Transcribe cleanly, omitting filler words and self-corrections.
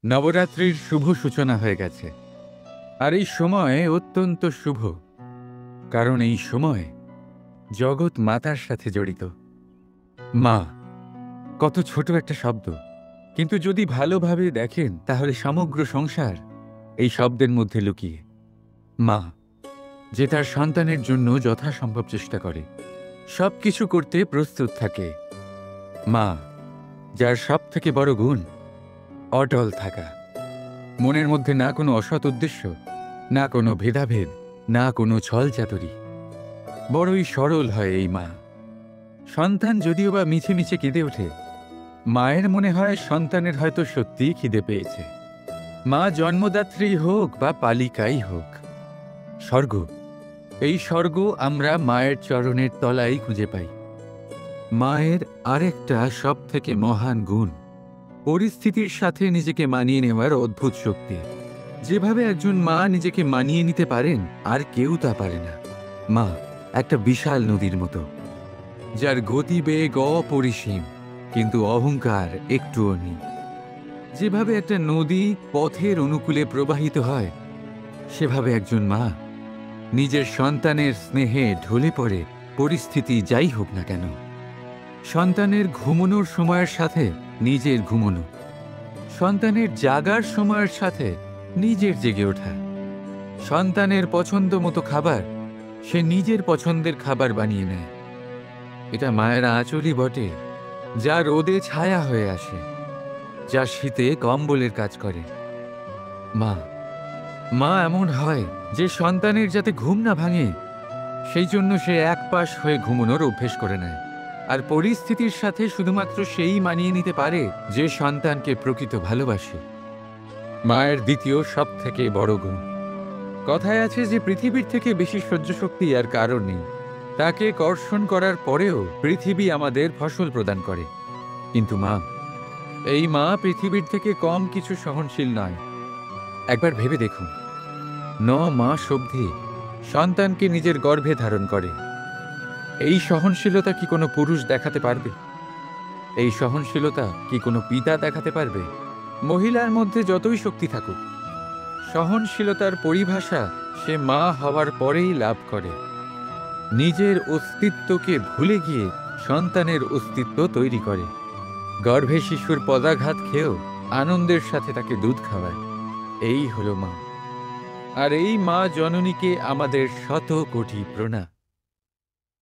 নবরাত্রির শুভ সূচনা হয়ে গেছে। আর এই সময় অত্যন্ত শুভ, কারণ এই সময় জগৎ মাতার সাথে জড়িত। মা কত ছোট একটা শব্দ, কিন্তু যদি ভালোভাবে দেখেন তাহলে সমগ্র সংসার এই শব্দের মধ্যে লুকিয়ে। মা যে তার সন্তানের জন্য যথাসম্ভব চেষ্টা করে, সবকিছু করতে প্রস্তুত থাকে। মা যার সব থেকে বড় গুণ অটল থাকা, মনের মধ্যে না কোনো অসৎ উদ্দেশ্য, না কোনো ভেদাভেদ, না কোনো ছলচাতুরি। বড়ই সরল হয় এই মা। সন্তান যদিও বা মিছে মিছে কেঁদে ওঠে, মায়ের মনে হয় সন্তানের হয়তো সত্যিই খিদে পেয়েছে। মা জন্মদাত্রী হোক বা পালিকাই হোক, স্বর্গ, এই স্বর্গ আমরা মায়ের চরণের তলায় খুঁজে পাই। মায়ের আরেকটা সব থেকে মহান গুণ পরিস্থিতির সাথে নিজেকে মানিয়ে নেওয়ার অদ্ভুত শক্তি। যেভাবে একজন মা নিজেকে মানিয়ে নিতে পারেন, আর কেউ তা পারে না। মা একটা বিশাল নদীর মতো, যার গতিবেগ অপরিসীম, কিন্তু অহংকার একটুও নেই। যেভাবে একটা নদী পথের অনুকূলে প্রবাহিত হয়, সেভাবে একজন মা নিজের সন্তানের স্নেহে ঢলে পড়ে, পরিস্থিতি যাই হোক না কেন। সন্তানের ঘুমানোর সময়ের সাথে নিজের ঘুমানো, সন্তানের জাগার সময়ের সাথে নিজের জেগে ওঠা, সন্তানের পছন্দ মতো খাবার সে নিজের পছন্দের খাবার বানিয়ে নেয়। এটা মায়ের আঁচলই বটে, যা রোদে ছায়া হয়ে আসে, যা শীতে কম্বলের কাজ করে। মা মা এমন হয় যে সন্তানের যাতে ঘুম না ভাঙে, সেই জন্য সে এক পাশ হয়ে ঘুমানোর অভ্যেস করে নেয়। আর পরিস্থিতির সাথে শুধুমাত্র সেই মানিয়ে নিতে পারে যে সন্তানকে প্রকৃত ভালোবাসে। মায়ের দ্বিতীয় সব থেকে বড় গুণ, কথায় আছে যে পৃথিবীর থেকে বেশি সহ্য শক্তি আর কারণ নেই। তাকে কর্ষণ করার পরেও পৃথিবী আমাদের ফসল প্রদান করে, কিন্তু মা, এই মা পৃথিবীর থেকে কম কিছু সহনশীল নয়। একবার ভেবে দেখুন, 9 মাস অবধি সন্তানকে নিজের গর্ভে ধারণ করে। এই সহনশীলতা কি কোনো পুরুষ দেখাতে পারবে? এই সহনশীলতা কি কোনো পিতা দেখাতে পারবে? মহিলার মধ্যে যতই শক্তি থাকুক, সহনশীলতার পরিভাষা সে মা হওয়ার পরেই লাভ করে। নিজের অস্তিত্বকে ভুলে গিয়ে সন্তানের অস্তিত্ব তৈরি করে। গর্ভে শিশুর পদাঘাত খেয়েও আনন্দের সাথে তাকে দুধ খাওয়ায়। এই হলো মা। আর এই মা জননীকে আমাদের শত কোটি প্রণাম।